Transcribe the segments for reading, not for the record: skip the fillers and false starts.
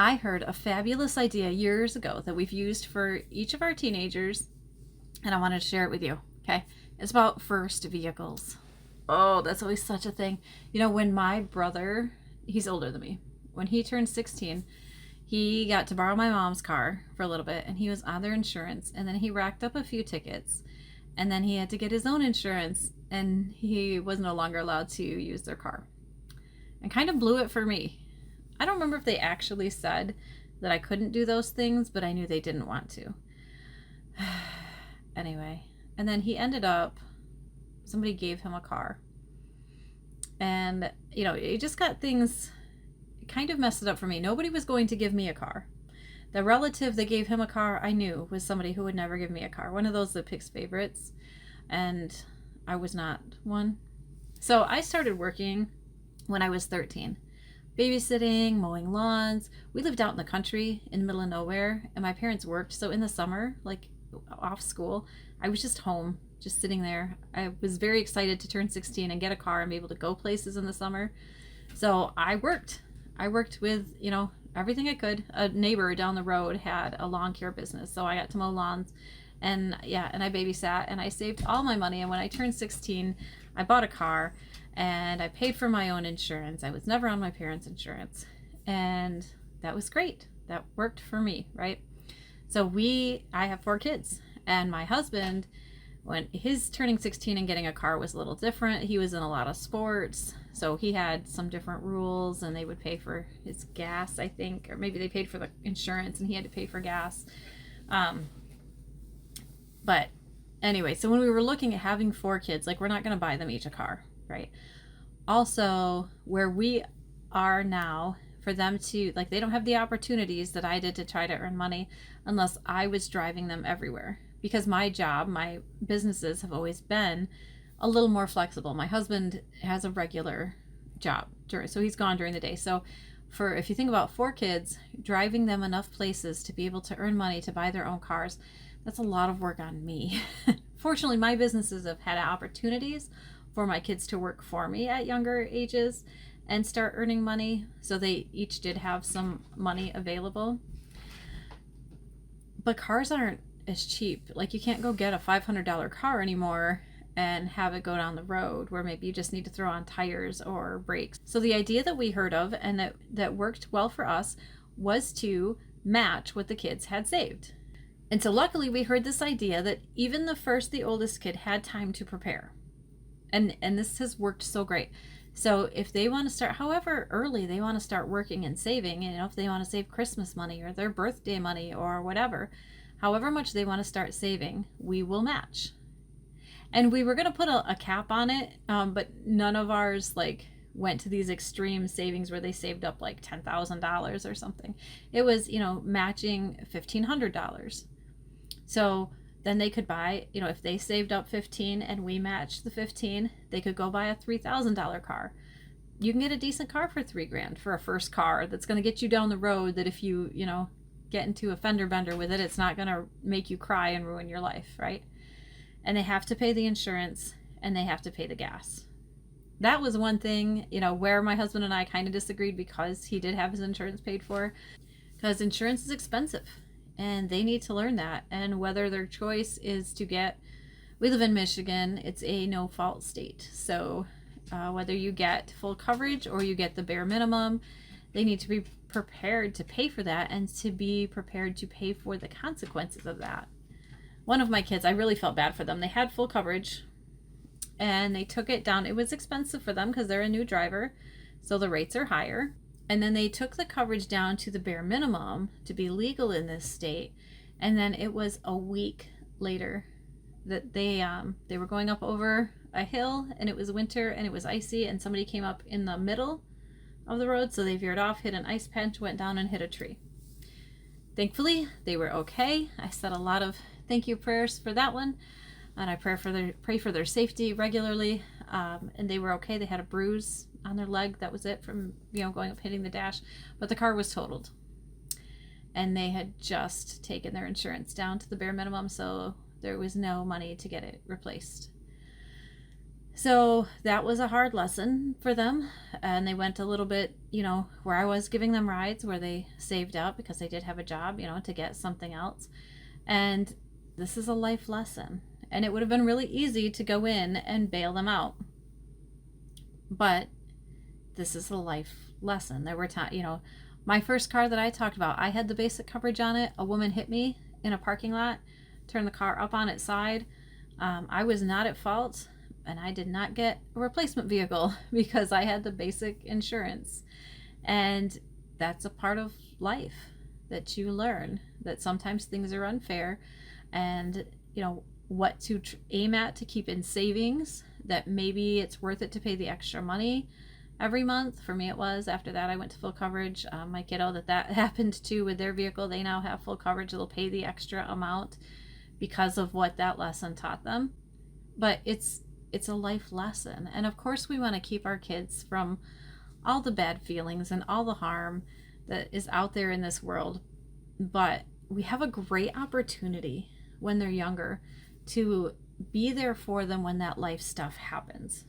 I heard a fabulous idea years ago that we've used for each of our teenagers, and I wanted to share it with you. Okay. It's about first vehicles. Oh, that's always such a thing. When my brother, he's older than me, when he turned 16, he got to borrow my mom's car for a little bit and he was on their insurance. And then he racked up a few tickets and then he had to get his own insurance and he was no longer allowed to use their car. And kind of blew it for me. I don't remember if they actually said that I couldn't do those things, but I knew they didn't want to. Anyway, and then he ended up, somebody gave him a car. And, it just got things kind of messed it up for me. Nobody was going to give me a car. The relative that gave him a car, I knew was somebody who would never give me a car. One of those that picks favorites. And I was not one. So I started working when I was 13. Babysitting, mowing lawns. We lived out in the country in the middle of nowhere, and my parents worked. So in the summer, like off school, I was just home, just sitting there. I was very excited to turn 16 and get a car and be able to go places in the summer. So I worked. I worked with, everything I could. A neighbor down the road had a lawn care business, so I got to mow lawns. And I babysat and I saved all my money. And when I turned 16, I bought a car and I paid for my own insurance. I was never on my parents' insurance. And that was great. That worked for me, right? So I have 4 kids. And my husband, when his turning 16 and getting a car was a little different. He was in a lot of sports. So he had some different rules and they would pay for his gas, I think. Or maybe they paid for the insurance and he had to pay for gas. But anyway, so when we were looking at having 4 kids, like we're not going to buy them each a car, right? Also, where we are now, for them to, like, they don't have the opportunities that I did to try to earn money unless I was driving them everywhere. Because my job, my businesses have always been a little more flexible. My husband has a regular job, so he's gone during the day. So if you think about 4 kids, driving them enough places to be able to earn money to buy their own cars, that's a lot of work on me. Fortunately, my businesses have had opportunities for my kids to work for me at younger ages and start earning money. So they each did have some money available. But cars aren't as cheap. Like, you can't go get a $500 car anymore and have it go down the road where maybe you just need to throw on tires or brakes. So the idea that we heard of and that worked well for us was to match what the kids had saved. And so luckily we heard this idea that even the oldest kid had time to prepare. And this has worked so great. So if they want to start, however early they want to start working and saving, if they want to save Christmas money or their birthday money or whatever, however much they want to start saving, we will match. And we were going to put a cap on it, but none of ours went to these extreme savings where they saved up like $10,000 or something. It was, matching $1,500. So then they could buy, if they saved up 15 and we matched the 15, they could go buy a $3,000 car. You can get a decent car for $3,000 for a first car that's going to get you down the road, that if you, get into a fender bender with it, it's not going to make you cry and ruin your life, right? And they have to pay the insurance and they have to pay the gas. That was one thing, where my husband and I kind of disagreed, because he did have his insurance paid for, because insurance is expensive. And they need to learn that. And whether their choice is we live in Michigan, it's a no-fault state. So whether you get full coverage or you get the bare minimum, they need to be prepared to pay for that and to be prepared to pay for the consequences of that. One of my kids, I really felt bad for them. They had full coverage and they took it down. It was expensive for them because they're a new driver, so the rates are higher. And then they took the coverage down to the bare minimum to be legal in this state. And then it was a week later that they were going up over a hill, and it was winter and it was icy, and somebody came up in the middle of the road. So they veered off, hit an ice bench, went down and hit a tree. Thankfully, they were okay. I said a lot of thank you prayers for that one. And I pray for their safety regularly. And they were okay. They had a bruise on their leg. That was it from, going up hitting the dash. But the car was totaled. And they had just taken their insurance down to the bare minimum, so there was no money to get it replaced. So that was a hard lesson for them. And they went a little bit, where I was giving them rides where they saved up because they did have a job, to get something else. And this is a life lesson. And it would have been really easy to go in and bail them out. But this is a life lesson. There were times, my first car that I talked about, I had the basic coverage on it. A woman hit me in a parking lot, turned the car up on its side. I was not at fault, and I did not get a replacement vehicle because I had the basic insurance. And that's a part of life that you learn, that sometimes things are unfair, and what to aim at to keep in savings, that maybe it's worth it to pay the extra money every month. For me it was. After that I went to full coverage. My kiddo that happened to with their vehicle, they now have full coverage. They'll pay the extra amount because of what that lesson taught them. But it's a life lesson. And of course we want to keep our kids from all the bad feelings and all the harm that is out there in this world. But we have a great opportunity when they're younger to be there for them when that life stuff happens.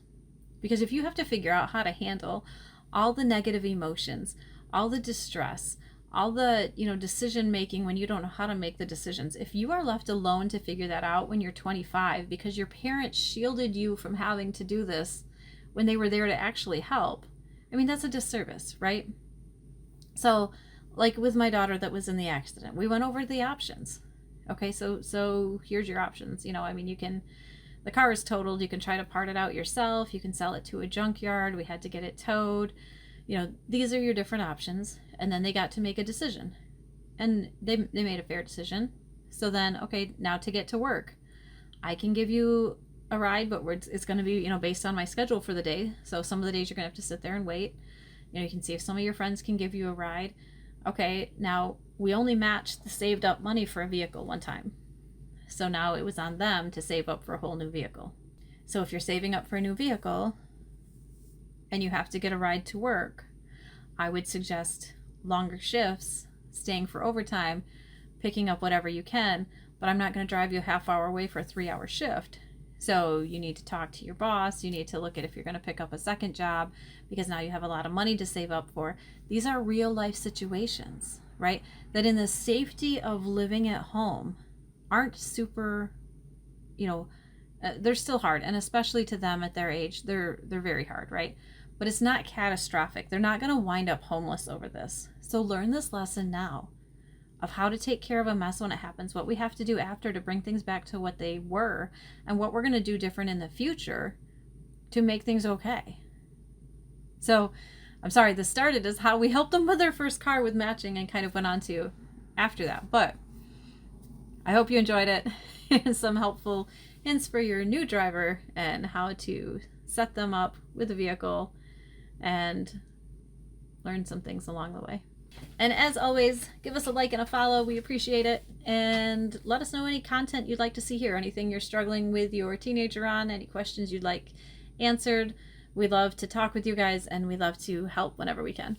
Because if you have to figure out how to handle all the negative emotions, all the distress, all the decision making when you don't know how to make the decisions, if you are left alone to figure that out when you're 25 because your parents shielded you from having to do this when they were there to actually help, I mean, that's a disservice, right? So like with my daughter that was in the accident, we went over the options. Okay, so here's your options. You can, the car is totaled, you can try to part it out yourself, you can sell it to a junkyard, we had to get it towed. These are your different options. And then they got to make a decision, and they made a fair decision. So then, okay, now to get to work, I can give you a ride, but it's going to be based on my schedule for the day. So some of the days you're going to have to sit there and wait. You can see if some of your friends can give you a ride. Okay, now we only matched the saved up money for a vehicle one time, so now it was on them to save up for a whole new vehicle. So if you're saving up for a new vehicle and you have to get a ride to work, I would suggest longer shifts, staying for overtime, picking up whatever you can, but I'm not going to drive you a half hour away for a 3-hour shift. So you need to talk to your boss. You need to look at if you're going to pick up a second job, because now you have a lot of money to save up for. These are real life situations, right? That in the safety of living at home aren't super, they're still hard. And especially to them at their age, they're very hard, right? But it's not catastrophic. They're not going to wind up homeless over this. So learn this lesson now of how to take care of a mess when it happens, what we have to do after to bring things back to what they were, and what we're going to do different in the future to make things okay. So I'm sorry, this started as how we helped them with their first car with matching and kind of went on to after that. But I hope you enjoyed it. Some helpful hints for your new driver and how to set them up with a vehicle and learn some things along the way. And as always, give us a like and a follow. We appreciate it. And let us know any content you'd like to see here, anything you're struggling with your teenager on, any questions you'd like answered. We love to talk with you guys, and we love to help whenever we can.